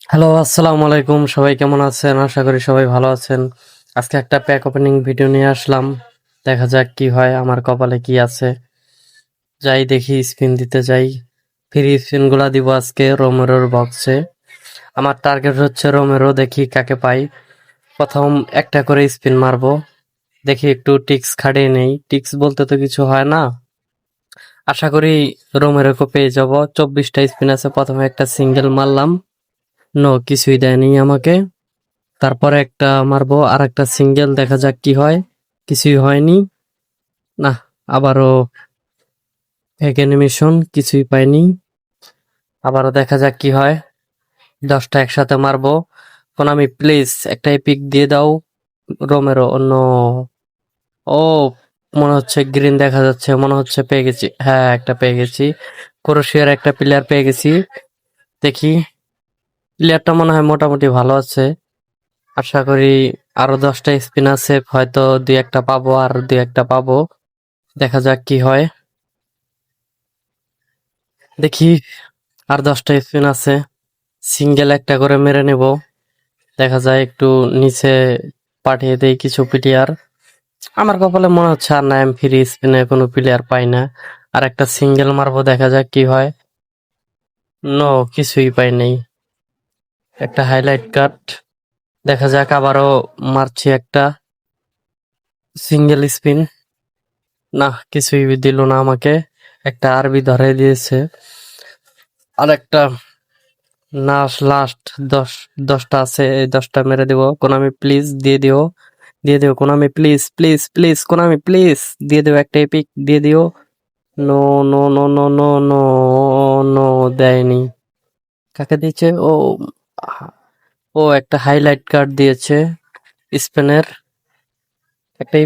Hello, আসসালামু আলাইকুম। সবাই কেমন আছেন? আশা করি সবাই ভালো আছেন। আজকে একটা প্যাক ওপেনিং ভিডিও নিয়ে আসলাম। দেখা যাক কি হয়, আমার কপালে কি আছে। যাই দেখি, স্পিন দিতে যাই। ফ্রি স্পিন গুলা দিব আজকে রোমেরোর বক্সে। আমার টার্গেট হচ্ছে রোমেরো, দেখি কাকে পাই। প্রথম একটা করে স্পিন মারবো, দেখি একটু টিক্স খাটিয়ে নেই। টিক্স বলতে তো কিছু হয় না। আশা করি রোমেরোকে পেয়ে যাব। 24টা স্পিন আছে, প্রথমে একটা সিঙ্গেল মারলাম। নো, কিছুই দেয়নি আমাকে। তারপরে একটা মারবো, আর একটা সিঙ্গেল, দেখা যাক কি হয়। কিছুই হয়নি। না, আবারও ফেক অ্যানিমেশন, কিছুই পাইনি। আবারও দেখা যাক কি হয়। 10টা একসাথে মারবো। কোনামি প্লিজ একটা এপিক দিয়ে দাও। রোমেরো, অন্য। ও, মনে হচ্ছে গ্রিন দেখা যাচ্ছে, মনে হচ্ছে পেয়ে গেছি। হ্যাঁ, একটা পেয়ে গেছি। ক্রোয়েশিয়ার একটা প্লেয়ার পেয়ে গেছি। দেখি, প্লেয়ারটা মনে হয় মোটামুটি ভালো আছে। আশা করি আরো 10টা স্পিন আছে, হয়তো দুই একটা পাবো, আর দুই একটা পাবো। দেখা যাক কি হয়। দেখি, আর 10টা স্পিন আছে। সিঙ্গেল একটা করে মেরে নেব। দেখা যায় একটু নিচে পাঠিয়ে দেই কিছু প্লেয়ার। আমার কপালে মনে হচ্ছে আর না, আমি ফ্রি স্পিনে কোনো প্লেয়ার পাই না। আর একটা সিঙ্গেল মারবো, দেখা যাক কি হয়। নো, কিছুই পাই নাই। একটা হাইলাইট কাট। দেখা যাক, আবারও মারছি একটা সিঙ্গেল স্পিন। না, কিছুই দিল না আমাকে। একটা আরবি ধরে দিয়েছে। আর একটা, না, লাস্ট 10টা আছে, এই 10টা মেরে দিব। কোনামি প্লিজ দিয়ে দিও, দিয়ে দিও Konami, please please please Konami please দিয়ে দিও, একটা এপিক দিয়ে দিও। No, no, no, no, no, no, no, দেয়নি। কাকে দিয়েছে? ও, ও একটা হাইলাইট কার্ড দিয়েছে স্পেনের। একটা